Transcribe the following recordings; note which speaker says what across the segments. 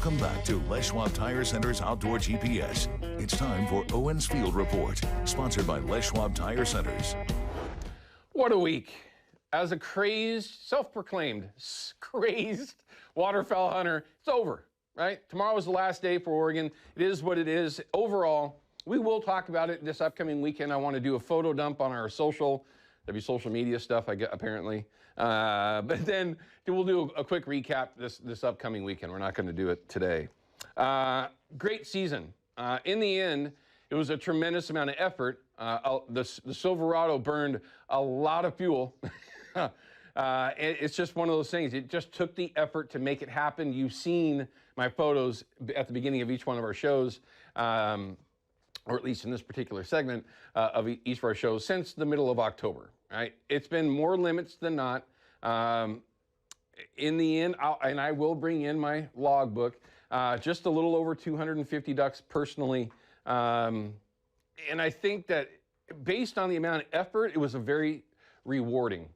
Speaker 1: Welcome back to Les Schwab Tire Center's Outdoor GPS. It's time for Owin's Field Report, sponsored by Les Schwab Tire Centers.
Speaker 2: What a week. As a crazed, self-proclaimed crazed waterfowl hunter, it's over, right? Tomorrow is the last day for Oregon. It is what it is. Overall, we will talk about it this upcoming weekend. I want to do a photo dump on our social media stuff, I get, apparently. But then we'll do a quick recap this upcoming weekend. We're not going to do it today. Great season. In the end, it was a tremendous amount of effort. The Silverado burned a lot of fuel. It's just one of those things. It just took the effort to make it happen. You've seen my photos at the beginning of each one of our shows, or at least in this particular segment of each of our shows since the middle of October, right? It's been more limits than not. In the end, I will bring in my logbook, just a little over 250 ducks personally. And I think that based on the amount of effort, it was a very rewarding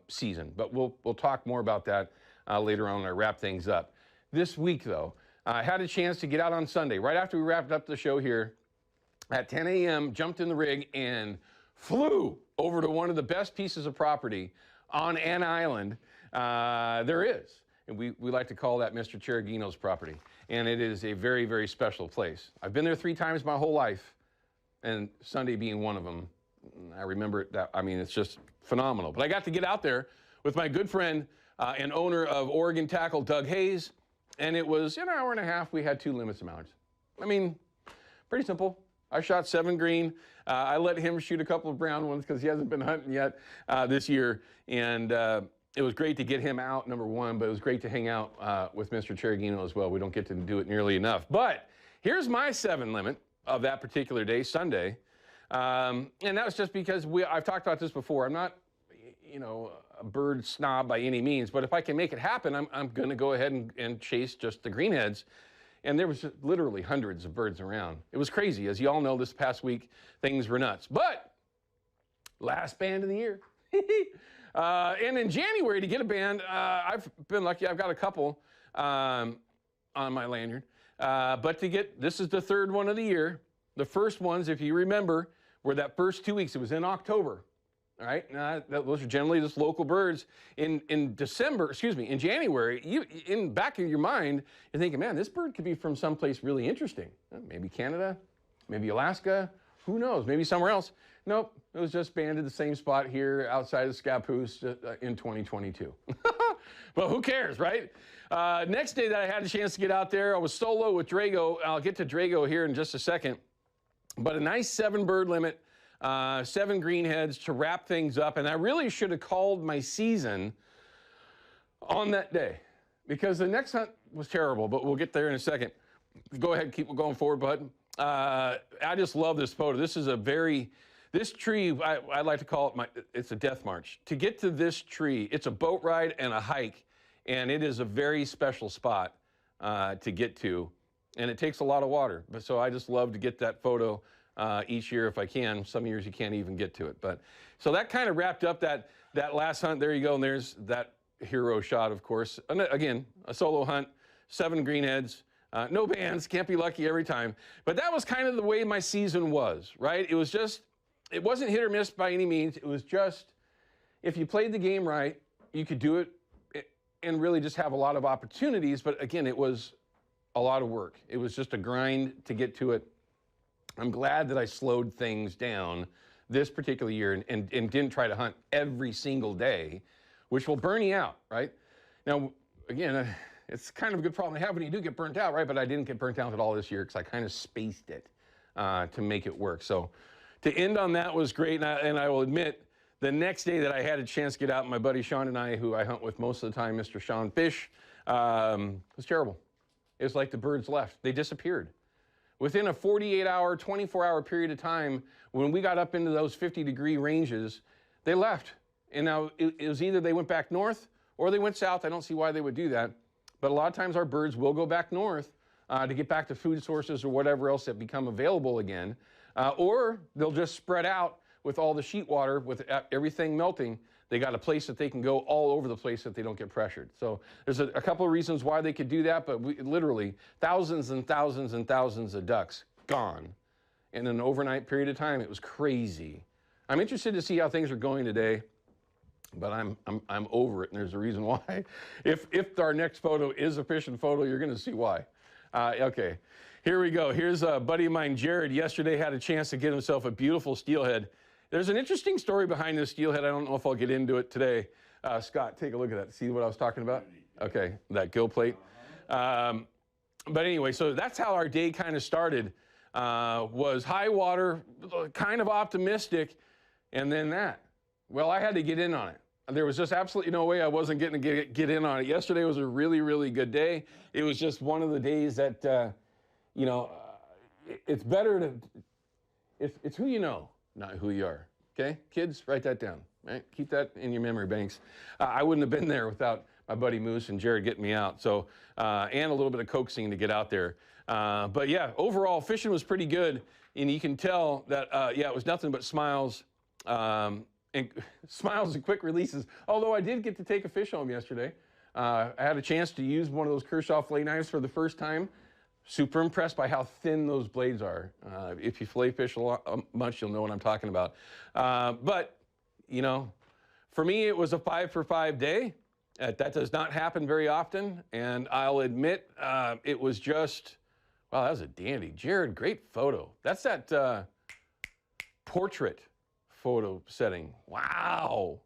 Speaker 2: season. But we'll talk more about that later on when I wrap things up. This week, though, I had a chance to get out on Sunday, right after we wrapped up the show here at 10 a.m., jumped in the rig and flew over to one of the best pieces of property on an island there is. And we like to call that Mr. Cheragino's property. And it is a very, very special place. I've been there 3 times my whole life, and Sunday being one of them. I remember that. I mean, it's just phenomenal. But I got to get out there with my good friend and owner of Oregon Tackle, Doug Hayes, and it was an hour and a half. We had 2 limits mounts. I mean, pretty simple. I shot 7 green. I let him shoot a couple of brown ones because he hasn't been hunting yet this year. And it was great to get him out, number one, but it was great to hang out with Mr. Cheragino as well. We don't get to do it nearly enough. But here's my 7 limit of that particular day, Sunday. And that was just because I've talked about this before. I'm not, a bird snob by any means, but if I can make it happen, I'm going to go ahead and chase just the greenheads. And there was literally hundreds of birds around. It was crazy. As you all know, this past week, things were nuts. But last band of the year. And in January, to get a band, I've been lucky. I've got a couple on my lanyard. But this is the 3rd one of the year. The first ones, if you remember, were that first 2 weeks. It was in October. All right, those are generally just local birds. In January, in back of your mind, you're thinking, man, this bird could be from someplace really interesting. Maybe Canada, maybe Alaska, who knows, maybe somewhere else. Nope, it was just banded the same spot here outside of Scappoose in 2022. Well, who cares, right? Next day that I had a chance to get out there, I was solo with Drago. I'll get to Drago here in just a second. But a nice 7 bird limit. 7 greenheads to wrap things up. And I really should have called my season on that day because the next hunt was terrible, but we'll get there in a second. Go ahead, keep going forward, bud. I just love this photo. This is this tree, I like to call it it's a death march. To get to this tree, it's a boat ride and a hike, and it is a very special spot to get to. And it takes a lot of water. So I just love to get that photo each year if I can. Some years you can't even get to it. But so that kind of wrapped up that last hunt. There you go. And there's that hero shot, of course. And again, a solo hunt, 7 greenheads, no bands, can't be lucky every time. But that was kind of the way my season was, right? It wasn't hit or miss by any means. It was just, if you played the game right, you could do it and really just have a lot of opportunities. But again, it was a lot of work. It was just a grind to get to it. I'm glad that I slowed things down this particular year and didn't try to hunt every single day, which will burn you out, right? Now, again, it's kind of a good problem to have when you do get burnt out, right? But I didn't get burnt out at all this year because I kind of spaced it to make it work. So to end on that was great. And I will admit, the next day that I had a chance to get out, my buddy Sean and I, who I hunt with most of the time, Mr. Sean Fish, was terrible. It was like the birds left. They disappeared. Within a 48-hour, 24-hour period of time, when we got up into those 50-degree ranges, they left. And now it was either they went back north or they went south. I don't see why they would do that. But a lot of times our birds will go back north to get back to food sources or whatever else that become available again. Or they'll just spread out with all the sheet water, with everything melting. They got a place that they can go all over the place if they don't get pressured. So there's a couple of reasons why they could do that, but literally thousands and thousands and thousands of ducks gone in an overnight period of time. It was crazy. I'm interested to see how things are going today, but I'm over it, and there's a reason why. If our next photo is a fishing photo, you're going to see why. Okay, here we go. Here's a buddy of mine, Jared. Yesterday had a chance to get himself a beautiful steelhead. There's an interesting story behind this steelhead. I don't know if I'll get into it today. Scott, take a look at that. See what I was talking about? Okay, that gill plate. But anyway, so that's how our day kind of started. Was high water, kind of optimistic, and then that. Well, I had to get in on it. There was just absolutely no way I wasn't getting to get in on it. Yesterday was a really, really good day. It was just one of the days that, you know, it's better to, it's who you know, not who you are. Okay, kids, write that down. Right, keep that in your memory banks. I wouldn't have been there without my buddy Moose and Jared getting me out. So, and a little bit of coaxing to get out there. But yeah, overall fishing was pretty good, and you can tell that yeah, it was nothing but smiles. And smiles and quick releases. Although I did get to take a fish home yesterday. I had a chance to use one of those Kershaw fillet knives for the first time. Super impressed by how thin those blades are. If you fillet fish much, you'll know what I'm talking about. But, you know, for me, it was a 5 for 5 day. That does not happen very often. And I'll admit, it was just, wow, that was a dandy. Jared, great photo. That's that portrait photo setting. Wow.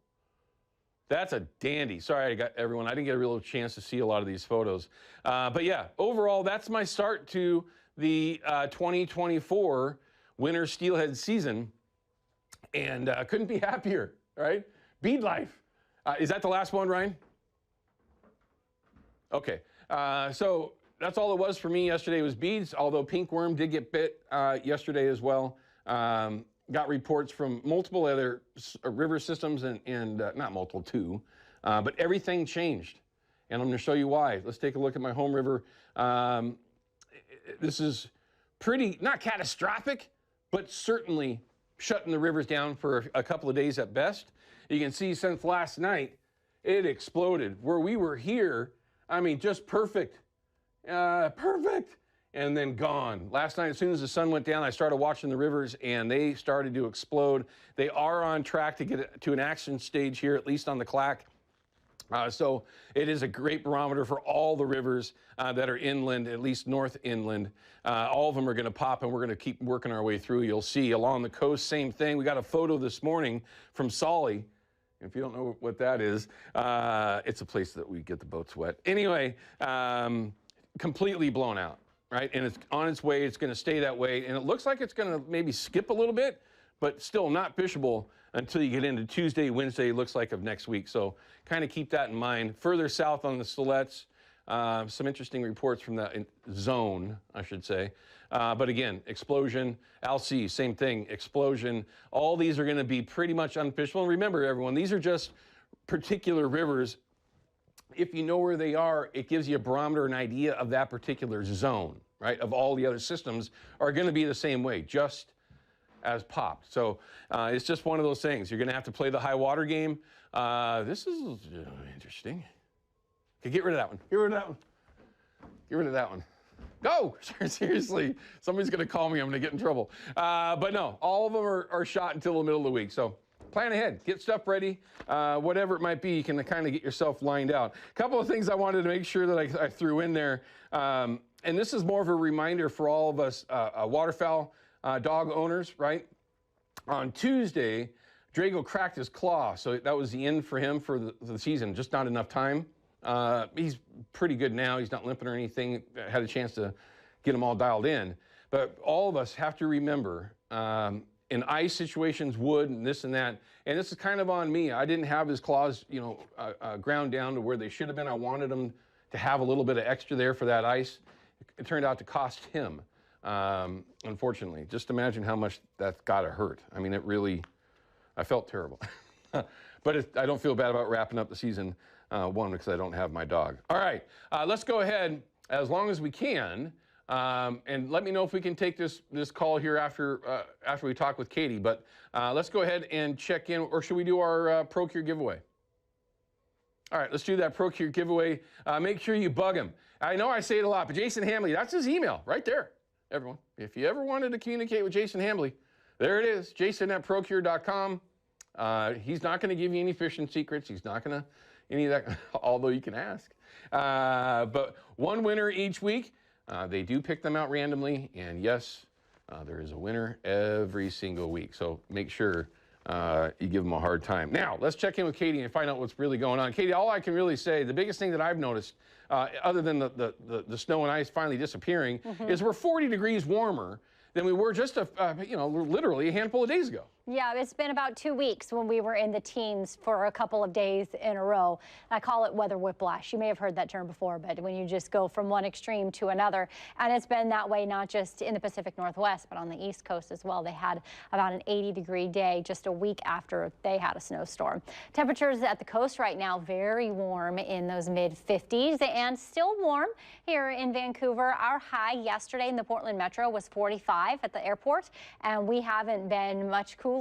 Speaker 2: That's a dandy. Sorry, I didn't get a real chance to see a lot of these photos. But yeah, overall, that's my start to the 2024 winter steelhead season. And couldn't be happier, right? Bead life. Is that the last one, Ryan? Okay. So that's all it was for me yesterday was beads, although pink worm did get bit yesterday as well. Got reports from multiple other river systems and not multiple, two, but everything changed. And I'm going to show you why. Let's take a look at my home river. This is pretty, not catastrophic, but certainly shutting the rivers down for a couple of days at best. You can see since last night, it exploded. Where we were here, I mean, just perfect. Perfect. And then gone. Last night, as soon as the sun went down, I started watching the rivers, and they started to explode. They are on track to get to an action stage here, at least on the Clack. So it is a great barometer for all the rivers that are inland, at least north inland. All of them are going to pop, and we're going to keep working our way through. You'll see along the coast, same thing. We got a photo this morning from Solly. If you don't know what that is, it's a place that we get the boats wet. Anyway, completely blown out. Right, and it's on its way. It's going to stay that way, and it looks like it's going to maybe skip a little bit, but still not fishable until you get into Tuesday, Wednesday. Looks like of next week. So kind of keep that in mind. Further south on the Silettes, some interesting reports from the zone, I should say. But again, explosion. Alcee, same thing. Explosion. All these are going to be pretty much unfishable. And remember, everyone, these are just particular rivers. If you know where they are, it gives you a barometer, an idea of that particular zone, right? Of all the other systems are going to be the same way, just as popped. So it's just one of those things. You're going to have to play the high water game. This is interesting. Okay, get rid of that one. Get rid of that one. Get rid of that one. Go! Seriously, somebody's going to call me. I'm going to get in trouble. But no, all of them are shot until the middle of the week. So plan ahead, get stuff ready, whatever it might be, you can kind of get yourself lined out. A couple of things I wanted to make sure that I threw in there, and this is more of a reminder for all of us waterfowl dog owners, right? On Tuesday, Drago cracked his claw, so that was the end for him for the season, just not enough time. He's pretty good now, he's not limping or anything, had a chance to get him all dialed in. But all of us have to remember, in ice situations, wood and this and that, and this is kind of on me. I didn't have his claws, you know, ground down to where they should have been. I wanted him to have a little bit of extra there for that ice. It turned out to cost him, unfortunately. Just imagine how much that's got to hurt. I mean, it really, I felt terrible. But I don't feel bad about wrapping up the season, one, because I don't have my dog. All right, let's go ahead, as long as we can, And let me know if we can take this call here after we talk with Katie. But let's go ahead and check in, or should we do our Procure giveaway? All right, let's do that Procure giveaway. Make sure you bug him. I know I say it a lot, but Jason Hambley, that's his email right there, everyone. If you ever wanted to communicate with Jason Hambley, there it is, jason@procure.com. He's not going to give you any fishing secrets. He's not going to any of that, although you can ask. But one winner each week. They do pick them out randomly, and yes, there is a winner every single week. So make sure you give them a hard time. Now, let's check in with Katie and find out what's really going on. Katie, all I can really say, the biggest thing that I've noticed, other than the snow and ice finally disappearing, is we're 40 degrees warmer than we were just literally a handful of days ago.
Speaker 3: Yeah, it's been about 2 weeks when we were in the teens for a couple of days in a row. I call it weather whiplash. You may have heard that term before, but when you just go from one extreme to another. And it's been that way not just in the Pacific Northwest, but on the East Coast as well. They had about an 80-degree day just a week after they had a snowstorm. Temperatures at the coast right now very warm in those mid-50s and still warm here in Vancouver. Our high yesterday in the Portland Metro was 45 at the airport, and we haven't been much cooler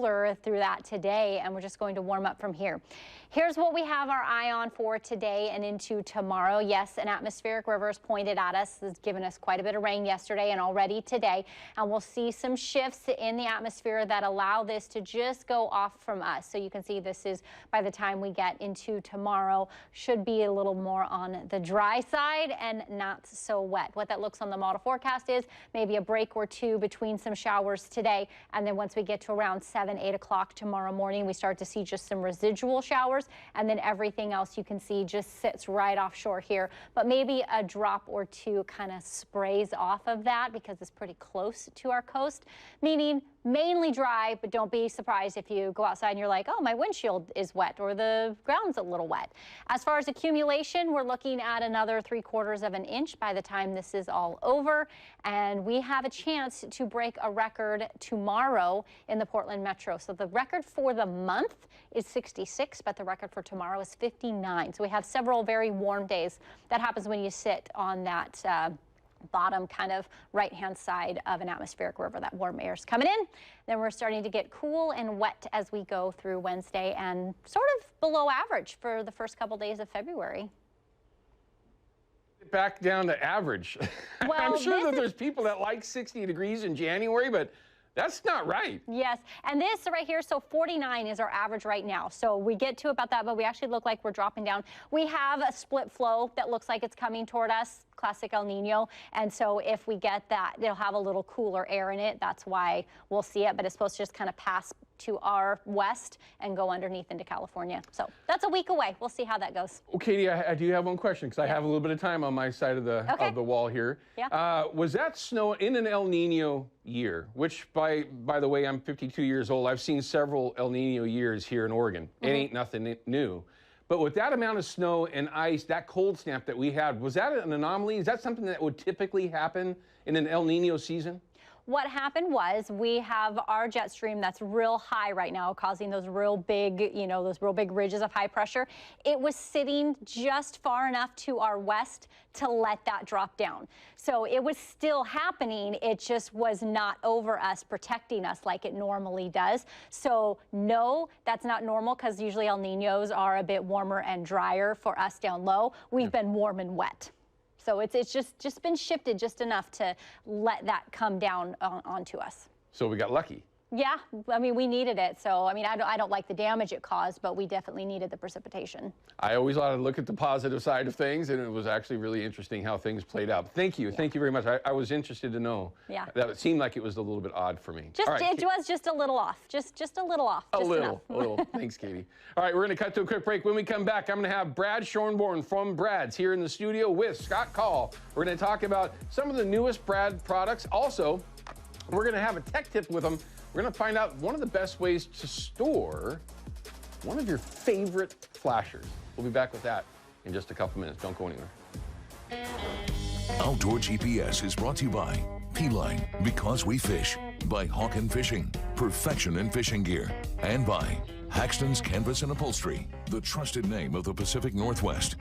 Speaker 3: through that today, and we're just going to warm up from here. Here's what we have our eye on for today and into tomorrow. Yes, an atmospheric reverse pointed at us. It's given us quite a bit of rain yesterday and already today, and we'll see some shifts in the atmosphere that allow this to just go off from us. So you can see this is, by the time we get into tomorrow, should be a little more on the dry side and not so wet. What that looks on the model forecast is maybe a break or two between some showers today, and then once we get to around 7, 8 o'clock tomorrow morning, we start to see just some residual showers, and then everything else you can see just sits right offshore here. But maybe a drop or two kind of sprays off of that because it's pretty close to our coast, meaning mainly dry, but don't be surprised if you go outside and you're like, oh, my windshield is wet or the ground's a little wet. As far as accumulation, we're looking at another 3/4 of an inch by the time this is all over, and we have a chance to break a record tomorrow in the Portland Metro. So the record for the month is 66, but the record for tomorrow is 59. So we have several very warm days. That happens when you sit on that bottom kind of right-hand side of an atmospheric river. That warm air is coming in. Then we're starting to get cool and wet as we go through Wednesday, and sort of below average for the first couple days of February.
Speaker 2: Back down to average.
Speaker 3: Well,
Speaker 2: I'm sure that there's people that like 60 degrees in January, but that's not right.
Speaker 3: Yes, and this right here, so 49 is our average right now. So we get to about that, but we actually look like we're dropping down. We have a split flow that looks like it's coming toward us, classic El Nino. And so if we get that, it'll have a little cooler air in it. That's why we'll see it, but it's supposed to just kind of pass to our west and go underneath into California. So that's a week away. We'll see how that goes.
Speaker 2: Well, Katie, I do have one question because I have a little bit of time on my side of the wall here.
Speaker 3: Yeah.
Speaker 2: Was that snow in an El Nino year, which by the way, I'm 52 years old. I've seen several El Nino years here in Oregon. It ain't nothing new. But with that amount of snow and ice, that cold snap that we had, was that an anomaly? Is that something that would typically happen in an El Nino season?
Speaker 3: What happened was we have our jet stream that's real high right now, causing those real big, those real big ridges of high pressure. It was sitting just far enough to our west to let that drop down. So it was still happening. It just was not over us, protecting us like it normally does. So no, that's not normal because usually El Ninos are a bit warmer and drier for us down low. We've been warm and wet. So it's just been shifted just enough to let that come down onto us.
Speaker 2: So we got lucky.
Speaker 3: Yeah, I mean, we needed it. So, I mean, I don't like the damage it caused, but we definitely needed the precipitation.
Speaker 2: I always ought to look at the positive side of things, and it was actually really interesting how things played out. Thank you. Yeah. Thank you very much. I was interested to know.
Speaker 3: Yeah.
Speaker 2: That it seemed like it was a little bit odd for me.
Speaker 3: It was just a little off. Just a little off.
Speaker 2: A little. Thanks, Katie. All right, we're going to cut to a quick break. When we come back, I'm going to have Brad Schornborn from Brad's here in the studio with Scott Call. We're going to talk about some of the newest Brad products. Also, we're going to have a tech tip with them. We're going to find out one of the best ways to store one of your favorite flashers. We'll be back with that in just a couple minutes. Don't go anywhere.
Speaker 1: Outdoor GPS is brought to you by P-Line, because we fish, by Hawken Fishing, perfection in fishing gear, and by Haxton's Canvas and Upholstery, the trusted name of the Pacific Northwest.